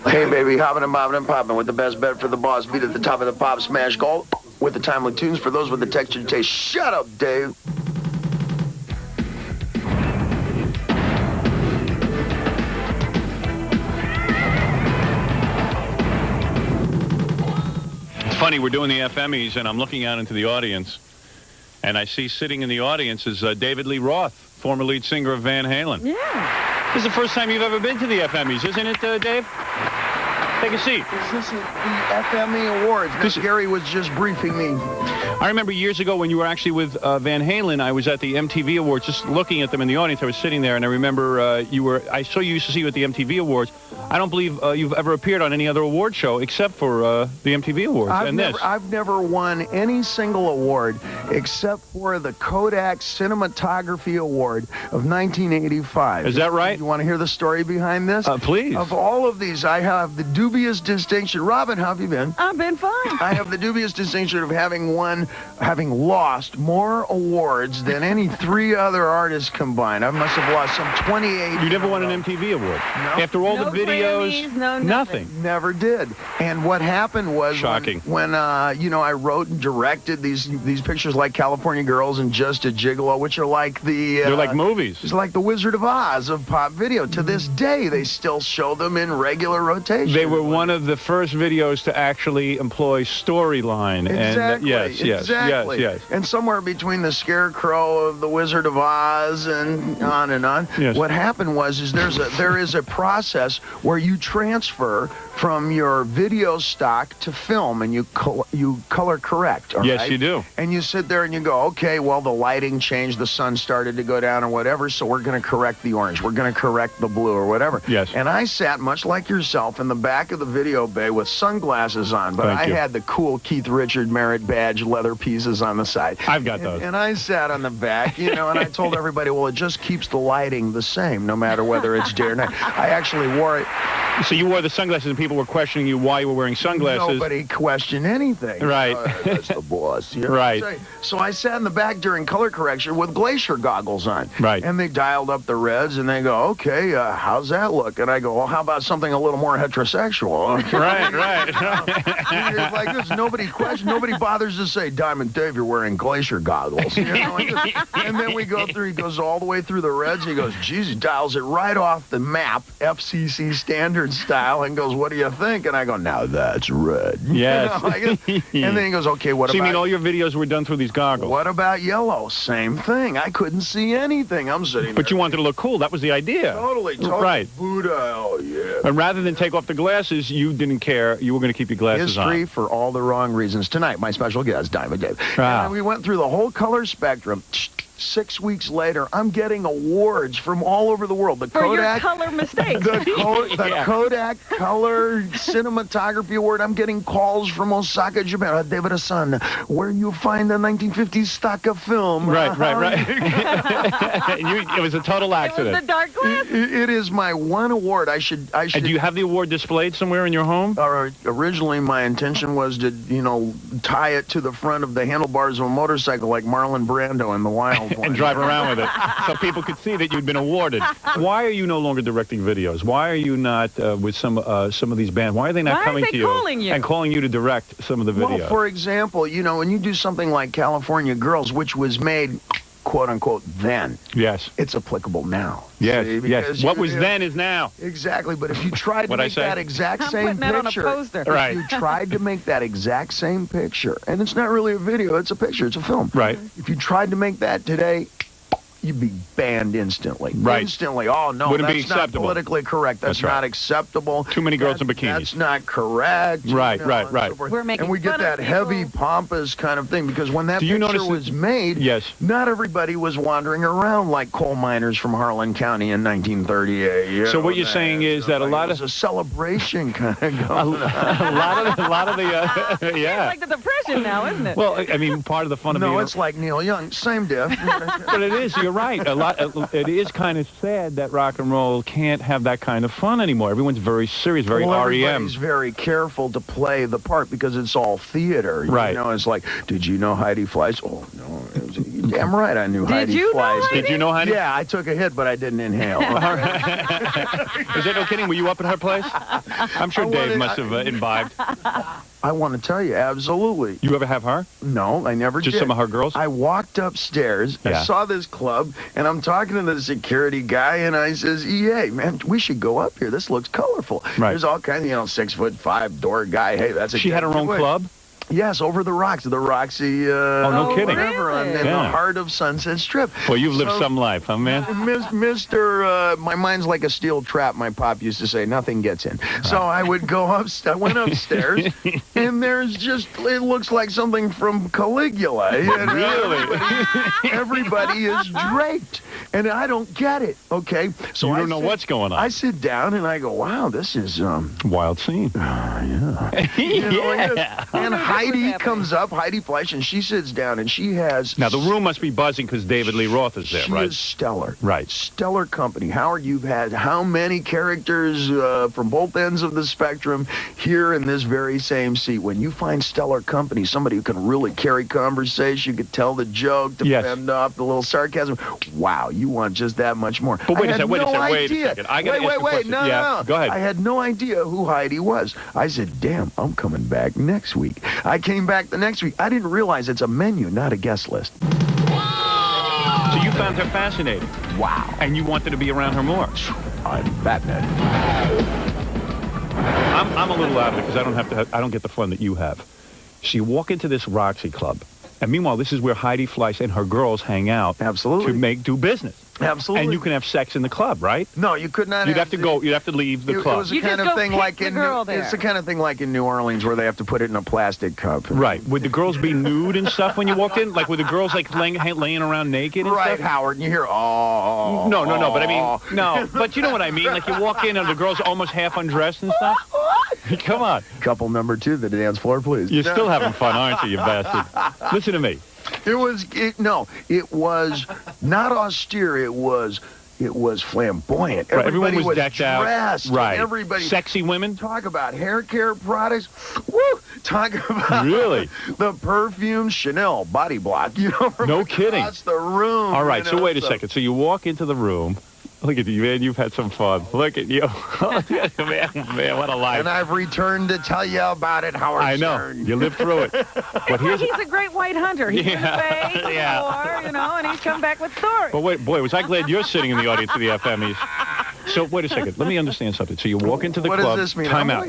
Hey, baby, hopping and bobbing and popping with the best bet for the boss. Beat at the top of the pop smash goal with the timely tunes for those with the textured taste. Shut up, Dave. It's funny, we're doing the FMEs, and I'm looking out into the audience, and I see sitting in the audience is David Lee Roth, former lead singer of Van Halen. Yeah. This is the first time you've ever been to the FMEs, isn't it, Dave? Take a seat. This is the FME Awards. Now, Gary was just briefing me. I remember years ago when you were actually with Van Halen, I was at the MTV Awards, just looking at them in the audience. I was sitting there, and I remember I saw you used to see you at the MTV Awards. I don't believe you've ever appeared on any other award show except for the MTV Awards. I've never won any single award except for the Kodak Cinematography Award of 1985. Is that right? You want to hear the story behind this? Please. Of all of these, I have the dubious distinction. Robin, how have you been? I've been fine. I have the dubious distinction of having lost more awards than any three other artists combined. I must have lost some 28. You never won an MTV award? No. After all the videos? Grammys, no, nothing. Never did. And what happened was shocking. When I wrote and directed these pictures like California Girls and Just a Gigolo, which are like they're like movies. It's like the Wizard of Oz of pop video. To this day, they still show them in regular rotation. They were one of the first videos to actually employ storyline. Exactly. And, Exactly. Yes. And somewhere between the Scarecrow of the Wizard of Oz and on and on, what happened was there is a process where you transfer from your video stock to film, and you color correct. Yes, right? you do. And you sit there and you go, okay, well, the lighting changed, the sun started to go down or whatever, so we're going to correct the orange, we're going to correct the blue or whatever. Yes. And I sat, much like yourself, in the back of the video bay with sunglasses on, but I had the cool Keith Richard merit badge leather pieces on the side. I've got those. And I sat on the back, and I told everybody, well, it just keeps the lighting the same, no matter whether it's day or night. I actually wore it. So you wore the sunglasses, and people were questioning you why you were wearing sunglasses. Nobody questioned anything. Right. That's the boss. Right. So I sat in the back during color correction with glacier goggles on. Right. And they dialed up the reds, and they go, okay, how's that look? And I go, well, how about something a little more heterosexual? Okay. Right. Like this, nobody bothers to say, Diamond Dave, you're wearing glacier goggles. And then we go through, he goes all the way through the reds, he goes, geez, he dials it right off the map, FCC standard style, and goes, what do you think? And I go, now that's red. Yes. And then he goes, okay, what about... So you mean all your videos were done through these goggles? What about yellow? Same thing. I couldn't see anything. I'm sitting there. But you wanted to look cool. That was the idea. Totally. Right. Buddha, oh yeah. And rather than take off the glasses, you didn't care. You were going to keep your glasses on. History for all the wrong reasons. Tonight, my special guest, Diamond Dave. Wow. And we went through the whole color spectrum. 6 weeks later, I'm getting awards from all over the world. The for Kodak, your color mistakes. the Kodak Color Cinematography Award. I'm getting calls from Osaka, Japan. David-san, where you find the 1950s stock of film? Right. It was a total accident. It was the dark glasses. It is my one award. I should. And do you have the award displayed somewhere in your home? Originally, my intention was to, tie it to the front of the handlebars of a motorcycle like Marlon Brando in The Wild One. And drive around with it, so people could see that you'd been awarded. Why are you no longer directing videos? Why are you not with some of these bands? Why are they not coming to you and calling you to direct some of the videos? Well, for example, when you do something like California Girls, which was made, quote unquote, then. Yes. It's applicable now. Yes. See? Yes. What was then is now. Exactly. But if you tried to make that exact same picture, right. If you tried to make that exact same picture, and it's not really a video, it's a picture, it's a film. Right. If you tried to make that today, you'd be banned instantly. Right. Instantly. Oh, no, Wouldn't that's be acceptable. Not politically correct. That's not acceptable. Too many girls in bikinis. That's not correct. Right. So we're making and we get that heavy, pompous kind of thing, because when that picture was made, not everybody was wandering around like coal miners from Harlan County in 1938. So what you're saying is that a lot of... It was a celebration kind of going on. a lot of the... It's like the Depression now, isn't it? Well, I mean, part of the fun of being... No, it's like Neil Young. Same diff. But it is. You're right. It is kind of sad that rock and roll can't have that kind of fun anymore. Everyone's very serious, very REM. Everybody's very careful to play the part because it's all theater. Right. It's like, did you know Heidi Fleiss? Oh, no. Damn right I knew Heidi you know Fleiss. Heidi? Did you know Heidi? Yeah, I took a hit, but I didn't inhale. Is that no kidding? Were you up at her place? I'm sure Dave must have imbibed. I want to tell you, absolutely. You ever have her? No, I never did. Just some of her girls? I walked upstairs, I saw this club, and I'm talking to the security guy, and I says, EA, man, we should go up here. This looks colorful. Right. There's all kinds of, 6'5" door guy. Hey, that's a She had her own club? Yes, over the rocks, the Roxy. no kidding. Whatever, in the heart of Sunset Strip. Well, you've lived some life, huh, man? Mr. My mind's like a steel trap. My pop used to say, nothing gets in. So I would go up. I went upstairs, and there's just, it looks like something from Caligula. Really? Everybody is draped, and I don't get it. Okay, so you don't know what's going on. I sit down and I go, wow, this is wild scene. Yeah. And Heidi comes up, Heidi Fleiss, and she sits down, and she has... Now, the room must be buzzing because David Lee Roth is there, right? She is stellar. Right. Stellar company. Howard, you've had how many characters from both ends of the spectrum here in this very same seat? When you find stellar company, somebody who can really carry conversation, could tell the joke, defend off the little sarcasm, wow, you want just that much more. But wait a second, wait a second. I gotta ask a question. No. Go ahead. I had no idea who Heidi was. I said, damn, I'm coming back next week. I came back the next week. I didn't realize it's a menu, not a guest list. So you found her fascinating. Wow. And you wanted to be around her more. I'm Batman. I'm a little out of it because I don't get the fun that you have. So you walk into this Roxy Club, and meanwhile, this is where Heidi Fleiss and her girls hang out. Absolutely. To do business. Absolutely. And you can have sex in the club, right? No, you could not. You'd have to go. You'd have to leave the club. It was the kind of thing like in it's the kind of thing like in New Orleans where they have to put it in a plastic cup. Right. Would the girls be nude and stuff when you walked in? Like, were the girls like laying around naked and right, stuff? Howard. And you hear No. But I mean, no. But you know what I mean? Like you walk in and the girls almost half undressed and stuff. Come on. Couple number 2, the dance floor, please. You're still having fun, aren't you, you bastard? Listen to me. It was not austere. It was flamboyant. Right, everyone was decked dressed. Out. Right. Everybody. Sexy women. Talk about hair care products. Woo! Talk about really the perfume Chanel body block. No kidding. Across the room. All right. So wait a second. So you walk into the room. Look at you, man. You've had some fun. Look at you. man, what a life. And I've returned to tell you about it, Howard I know. Stern. You lived through it. But he's a great white hunter. He's been away before, and he's come back with stories. But wait, boy, was I glad you're sitting in the audience of the FMEs. So wait a second. Let me understand something. So you walk into the club. What does this mean? Time out.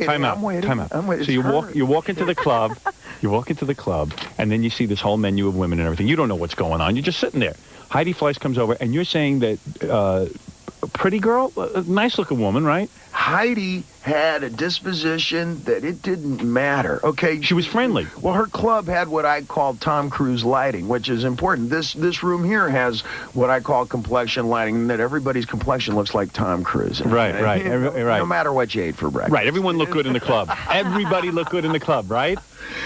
So you walk into the club. You walk into the club, and then you see this whole menu of women and everything. You don't know what's going on. You're just sitting there. Heidi Fleiss comes over, and you're saying that a pretty girl, a nice-looking woman, right? Heidi had a disposition that it didn't matter. Okay, she was friendly. Well, her club had what I call Tom Cruise lighting, which is important. This room here has what I call complexion lighting, that everybody's complexion looks like Tom Cruise. Right. No matter what you ate for breakfast. Right. Everyone looked good in the club. Everybody looked good in the club, right?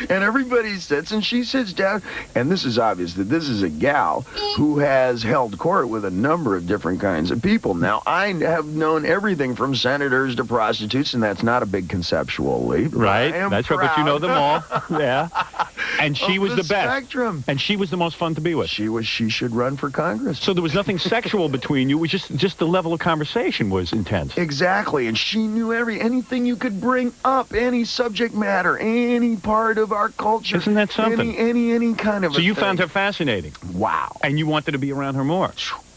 And everybody sits, and she sits down, and this is obvious that this is a gal who has held court with a number of different kinds of people. Now, I have known everything from senators to prostitutes, and that's not a big conceptual leap. Right, that's right, but you know them all. Yeah. And she was the best. Spectrum. And she was the most fun to be with. She should run for Congress. So there was nothing sexual between you. It was just the level of conversation was intense. Exactly, and she knew anything you could bring up, any subject matter, any part of our culture. Isn't that something? Any kind of. So you found her fascinating. Wow. And you wanted to be around her more.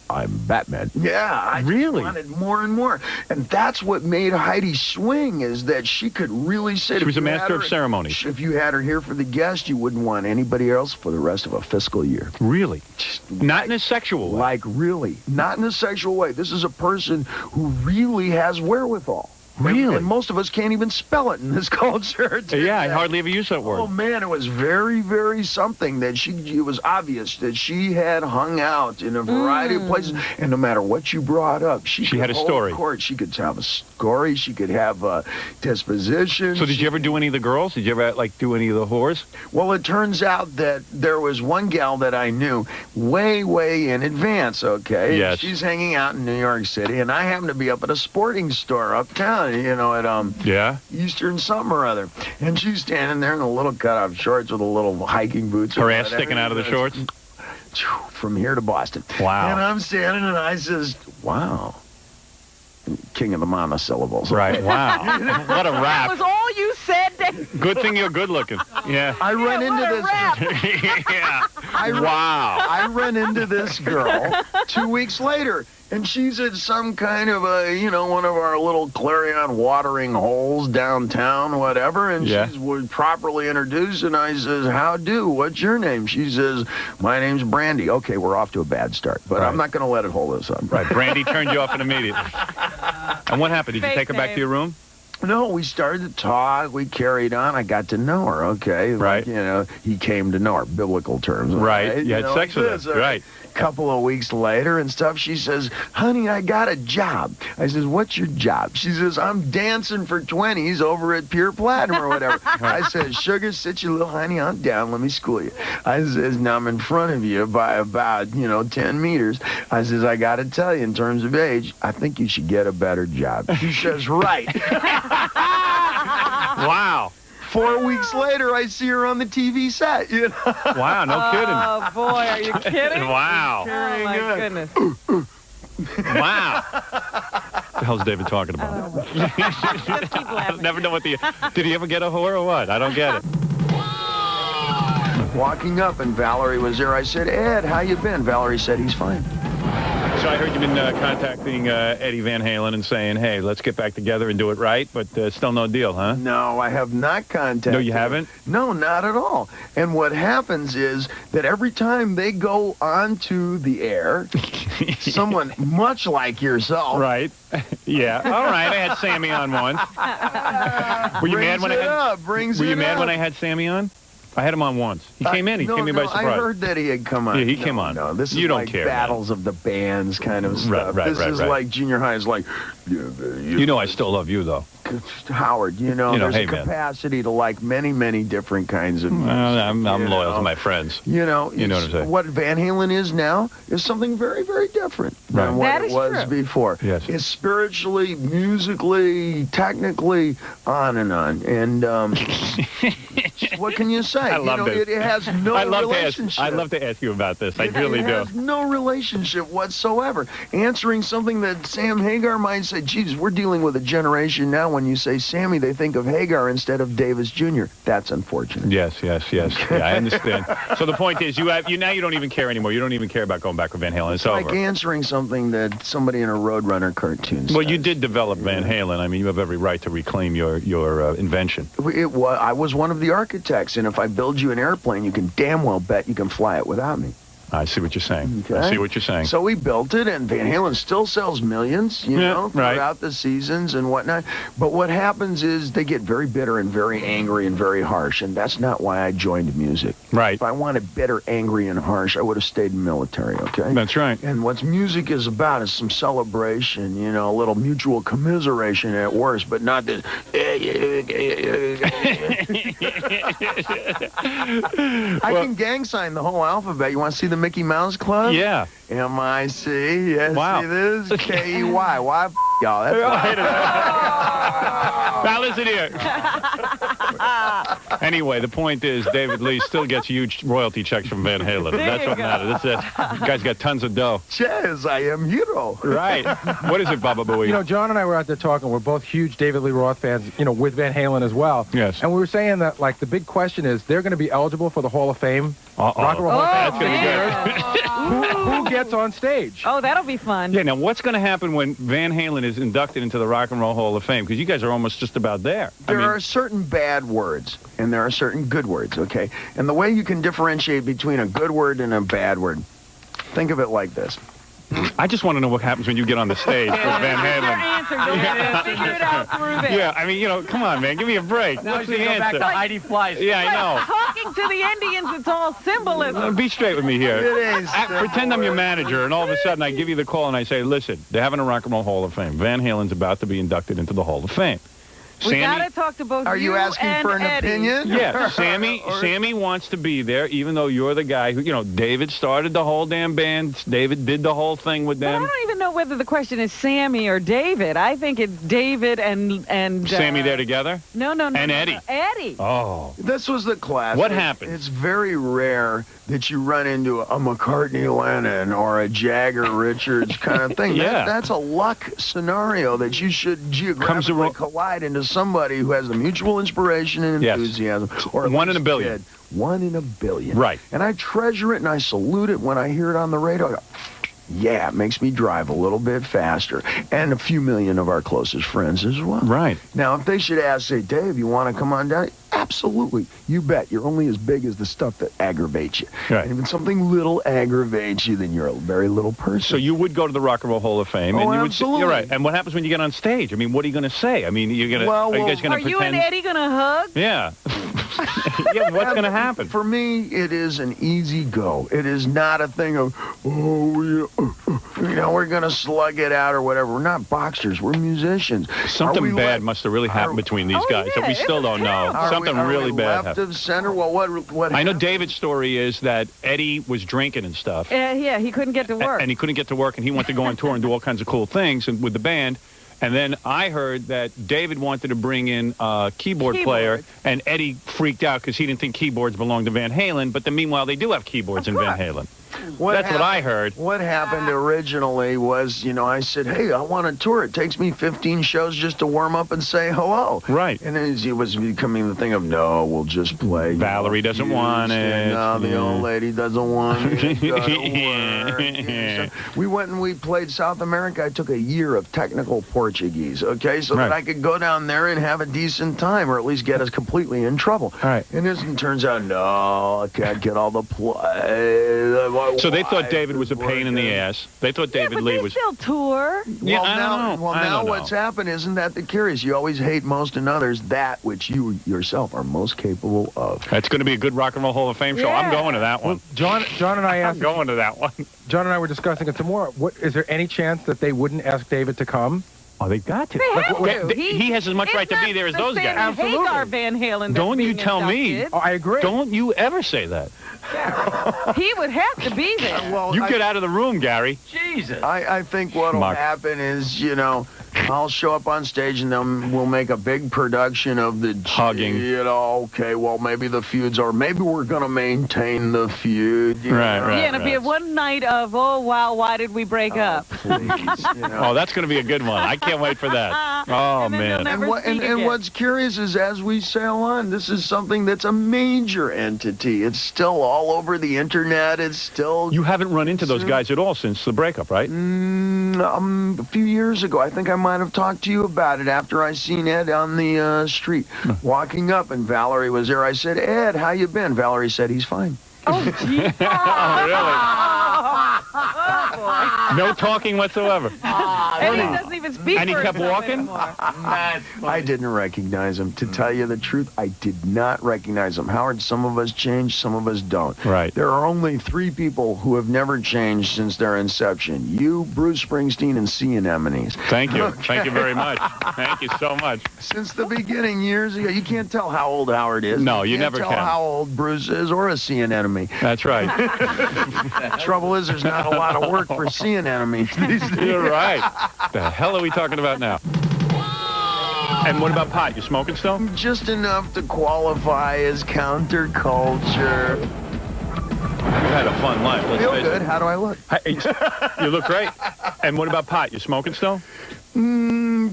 I'm Batman. Yeah, I really wanted more and more, and that's what made Heidi swing. Is that she could really sit. She was a master of ceremonies. If you had her here for the guest, you wouldn't want anybody else for the rest of a fiscal year. Really? Not in a sexual way. Like really, not in a sexual way. This is a person who really has wherewithal. Really? And most of us can't even spell it in this culture. Yeah, I hardly ever use that word. Oh, man, it was very, very something that it was obvious that she had hung out in a variety of places. And no matter what you brought up, she had a story. Court. She could have a story. She could have a disposition. So did you ever do any of the girls? Did you ever, do any of the whores? Well, it turns out that there was one gal that I knew way, way in advance, okay? Yes. She's hanging out in New York City, and I happened to be up at a sporting store uptown. At Eastern something or other. And she's standing there in a little cutoff shorts with a little hiking boots. Her ass sticking out of the shorts? from here to Boston. Wow. And I'm standing and I says, wow. King of the monosyllables. Right. Wow. What a That rap. was all you said, Dave. Good thing you're good looking. Yeah. I run into what a this. rap. Yeah. Wow. I run into this girl 2 weeks later, and she's at some kind of one of our little Clarion watering holes downtown, whatever, and she's properly introduced, and I says, how do? What's your name? She says, my name's Brandy. Okay, we're off to a bad start, but I'm not going to let it hold us up. Right. Brandy turned you off immediately. And what happened? Did you Fake take her back to your room? No, we started to talk. We carried on. I got to know her, okay? Right. Like, he came to know her, biblical terms. Right. You had sex with her. Right. Couple of weeks later and stuff, she says, honey, I got a job. I says, what's your job? She says, I'm dancing for 20s over at Pure Platinum or whatever. I says, sugar, sit your little honey on down. Let me school you. I says, now I'm in front of you by about, 10 meters. I says, I got to tell you, in terms of age, I think you should get a better job. She says, right. Wow. 4 weeks later, I see her on the TV set. Wow, no kidding. Oh, boy, are you kidding? Wow. Oh, my goodness. Wow. What the hell's David talking about? Just keep laughing. Never know what did he ever get a whore or what? I don't get it. Walking up, and Valerie was there. I said, Ed, how you been? Valerie said, he's fine. So I heard you've been contacting Eddie Van Halen and saying, hey, let's get back together and do it right, but still no deal, huh? No, I have not contacted No, you haven't? No, not at all. And what happens is that every time they go onto the air, someone much like yourself... Right. Yeah. All right, I had Sammy on once. Were you mad when I had Sammy on? I had him on once. He came in. He came in by surprise. I heard that he had come on. Yeah, he came on. No, this is you don't like care, battles of the bands kind of stuff. Right, this is like junior high is like... You know I still love you, though. Howard, there's hey, a capacity to like many, many different kinds of music. I'm loyal to my friends. You know what I'm saying. What Van Halen is now is something very, very different than what it was before. Yes. It's spiritually, musically, technically, on and on. And what can you say? I love this. It has no relationship. I'd love to ask you about this. I really do. It has no relationship whatsoever. Answering something that Sam Hagar might say, Jesus, we're dealing with a generation now. When you say Sammy, they think of Hagar instead of Davis Jr. That's unfortunate. Yes. Yeah, I understand. So the point is, now you don't even care anymore. You don't even care about going back with Van Halen. It's over. Like answering something that somebody in a Roadrunner cartoon says. Well, you did develop Van Halen. I mean, you have every right to reclaim your invention. I was one of the architects, and if I build you an airplane, you can damn well bet you can fly it without me. I see what you're saying. Okay. I see what you're saying. So we built it, and Van Halen still sells millions, throughout the seasons and whatnot. But what happens is they get very bitter and very angry and very harsh, and that's not why I joined music. Right. If I wanted bitter, angry, and harsh, I would have stayed in the military, okay? That's right. And what music is about is some celebration, a little mutual commiseration at worst, but not this... I can gang sign the whole alphabet. You want to see the Mickey Mouse Club? Yeah. M-I-C. Yes. Wow. See this? K-E-Y. Why y'all? That's Now listen here. Anyway, the point is, David Lee still gets huge royalty checks from Van Halen. That's what matters. That's it. The guy's got tons of dough. Yes, I am hero. Right. What is it, Baba Booey? John and I were out there talking. We're both huge David Lee Roth fans, with Van Halen as well. Yes. And we were saying that, the big question is, they're going to be eligible for the Hall of Fame. Rock and Roll Hall of Fame. That's going to be good. Who gets on stage? Oh, that'll be fun. Yeah, now what's going to happen when Van Halen is inducted into the Rock and Roll Hall of Fame? Because you guys are almost just about there. There are certain bad words, and there are certain good words, okay? And the way you can differentiate between a good word and a bad word, think of it like this. I just want to know what happens when you get on the stage with Van Halen. Answer, figure it out through this. Yeah, I mean, come on, man, give me a break. Now What's he's the going to go back answer? to Heidi Fleiss. Yeah, I know. Talking to the Indians, it's all symbolism. Be straight with me here. It is. Pretend I'm your manager, and all of a sudden I give you the call and I say, listen, they're having a Rock and Roll Hall of Fame. Van Halen's about to be inducted into the Hall of Fame. We gotta talk to both. Are you asking and for an Eddie. opinion? Yeah, Sammy wants to be there, even though you're the guy who, David started the whole damn band. David did the whole thing with But I them. don't even know whether the question is Sammy or David. I think it's David and Sammy there together? No. And Eddie. No. Eddie. Oh. This was the classic. What happened? It's very rare that you run into a McCartney-Lennon or a Jagger-Richards kind of thing. Yeah. That's a luck scenario that you should geographically collide into somebody who has the mutual inspiration and enthusiasm. Or One in a billion. 1 in a billion. Right. And I treasure it and I salute it when I hear it on the radio. I go, yeah, it makes me drive a little bit faster. And a few million of our closest friends as well. Right. Now, if they should ask, say, Dave, you want to come on down? Absolutely. You bet. You're only as big as the stuff that aggravates you. Right. And if something little aggravates you, then you're a very little person. So you would go to the Rock and Roll Hall of Fame. And you would absolutely. You're right. And what happens when you get on stage? I mean, what are you going to say? I mean, are you guys going to pretend? Are you and Eddie going to hug? Yeah. Yeah, what's going to happen? For me, it is an easy go. It is not a thing of, we're going to slug it out or whatever. We're not boxers. We're musicians. Something bad must have really happened between these guys that we still don't know. Something really bad happened. Left of center? Well, what I know David's story is that Eddie was drinking and stuff. Yeah, he couldn't get to work. And he couldn't get to work, and he wanted to go on tour and do all kinds of cool things with the band. And then I heard that David wanted to bring in a keyboard player, and Eddie freaked out because he didn't think keyboards belonged to Van Halen. But then meanwhile, they do have keyboards in Van Halen. That's what I heard. What happened originally was, I said, hey, I want to tour. It takes me 15 shows just to warm up and say hello. Right. And then it was becoming the thing of, no, we'll just play. Valerie doesn't want it. No, the old lady doesn't want it. So we went and we played South America. I took a year of technical Portuguese, okay, so that I could go down there and have a decent time, or at least get us completely in trouble. Right. And it turns out, no, I can't get all the play. So they thought David was a pain in the ass. They thought David Lee was. Still tour. Yeah, I don't know. Now what's happened, isn't that the curious? You always hate most in others that which you yourself are most capable of. That's going to be a good Rock and Roll Hall of Fame show. I'm going to that one. John and I asked. I'm going to that one. John and I were discussing it some more. Is there any chance that they wouldn't ask David to come? Oh, they got to. They have to. He has as much right to be there as those guys. Absolutely. Hagar Van Halen. Don't you tell me. Oh, I agree. Don't you ever say that. He would have to be there. Well, You get out of the room, Gary. Jesus. I think what'll happen is, I'll show up on stage and then we'll make a big production of the hugging. Okay, well, maybe the feud's, or maybe we're going to maintain the feud. Right. Yeah, and it'll be a one night of, oh, wow, why did we break up? Please, Oh, that's going to be a good one. I can't wait for that. Oh, man. And what's curious is as we sail on, this is something that's a major entity. It's still all over the internet. It's still... You haven't run into those guys at all since the breakup, right? A few years ago, I think I might have talked to you about it after I seen Ed on the street walking up, and Valerie was there. I said, Ed, how you been? Valerie said, he's fine. Oh, gee. Oh, really? No talking whatsoever. And he doesn't even speak And he for kept himself walking? anymore. I didn't recognize him. To tell you the truth, I did not recognize him. Howard, some of us change, some of us don't. Right. There are only 3 people who have never changed since their inception. You, Bruce Springsteen, and Sea Anemones. Thank you. Thank you very much. Thank you so much. Since the beginning, years ago, you can't tell how old Howard is. No, you never can. can. Tell how old Bruce is or a sea anemone. That's right. Trouble is, there's not a lot of work for sea anemones these days. You're right. The hell are we talking about now? And what about pot? You smoking still? Just enough to qualify as counterculture. You've had a fun life. Let's Feel face good. it. How do I look? You look great. And what about pot? You smoking still?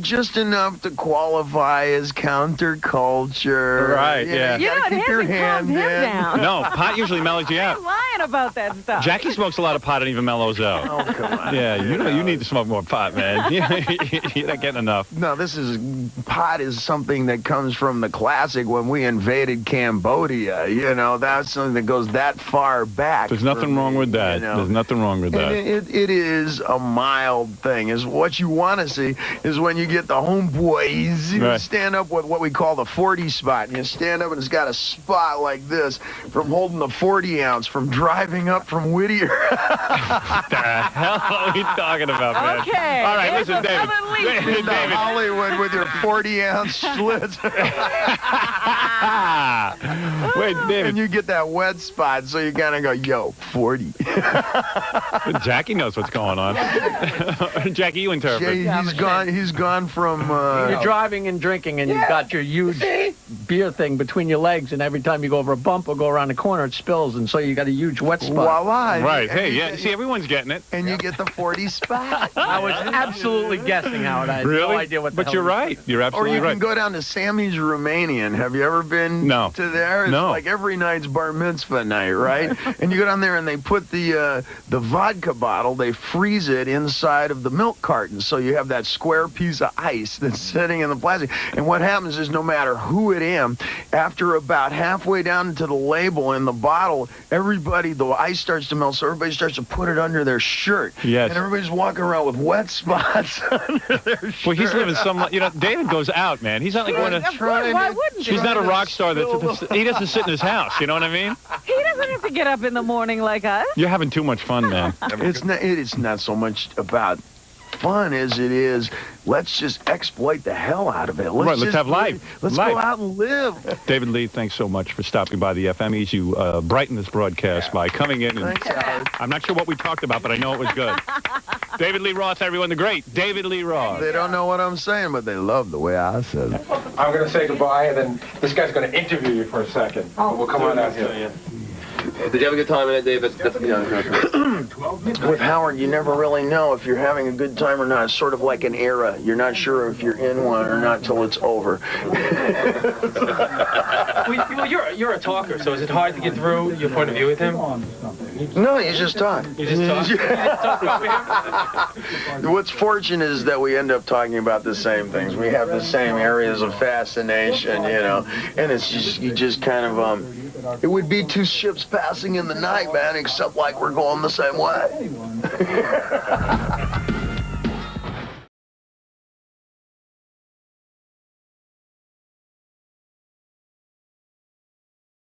Just enough to qualify as counterculture. Right, yeah. You know, it keep your hasn't calmed hand him in. down. No, pot usually mellows you out. You're lying about that stuff. Jackie smokes a lot of pot and even mellows out. Oh, come on. Yeah, you need to smoke more pot, man. You're not getting enough. No, pot is something that comes from the classic when we invaded Cambodia. That's something that goes that far back. There's nothing wrong with that. There's nothing wrong with that. It is a mild thing. Is what you want to see is when you get the homeboys, you stand up with what we call the 40 spot. And you stand up and it's got a spot like this from holding the 40 ounce, from driving up from Whittier. What the hell are we talking about, man? Okay. All right, there's listen, a David. southern lead. In Hollywood with your 40-ounce Schlitz. Wait, David. And you get that wet spot, so you kind of go, yo, 40. Jackie knows what's going on. Jackie, you interpret. He's gone from... You're driving and drinking, and you've got your huge beer thing between your legs, and every time you go over a bump or go around a corner, it spills, and so you got a huge wet spot. Voila. Right. Hey, yeah. See, everyone's getting it. And you get the 40 spot. I was absolutely guessing, Howard. I had no idea what the But hell you're it was. right. You're Or absolutely you right. can go down to Sammy's Romanian. Have you ever been to there? It's like every night's bar mitzvah night, right? And you go down there and they put the vodka bottle, they freeze it inside of the milk carton. So you have that square piece of ice that's sitting in the plastic. And what happens is no matter who it is, after about halfway down to the label in the bottle, the ice starts to melt, so everybody starts to put it under their shirt. Yes. And everybody's walking around with wet spots under their shirt. Well, he's living some... David goes out, man. He's not like one of... Of course, why wouldn't you? He's not a rock star. He doesn't sit in his house. You know what I mean? He doesn't have to get up in the morning like us. You're having too much fun, man. It's not so much about fun as it is, let's just exploit the hell out of it. Let's have life. Let's go out and live. David Lee, thanks so much for stopping by the FMEs. You brightened this broadcast by coming in. And I'm not sure what we talked about, but I know it was good. David Lee Roth, everyone, the great David Lee Roth. They don't know what I'm saying, but they love the way I said it. I'm going to say goodbye, and then this guy's going to interview you for a second. We'll come on out here. Did you have a good time in it, David? With Howard, you never really know if you're having a good time or not. It's sort of like an era. You're not sure if you're in one or not till it's over. Well, you're a talker, so is it hard to get through your point of view with him? No, you just talk. You just talk over him? What's fortunate is that we end up talking about the same things. We have the same areas of fascination, and it's just, you just kind of, it would be two ships passing in the night, man, except like we're going the same way.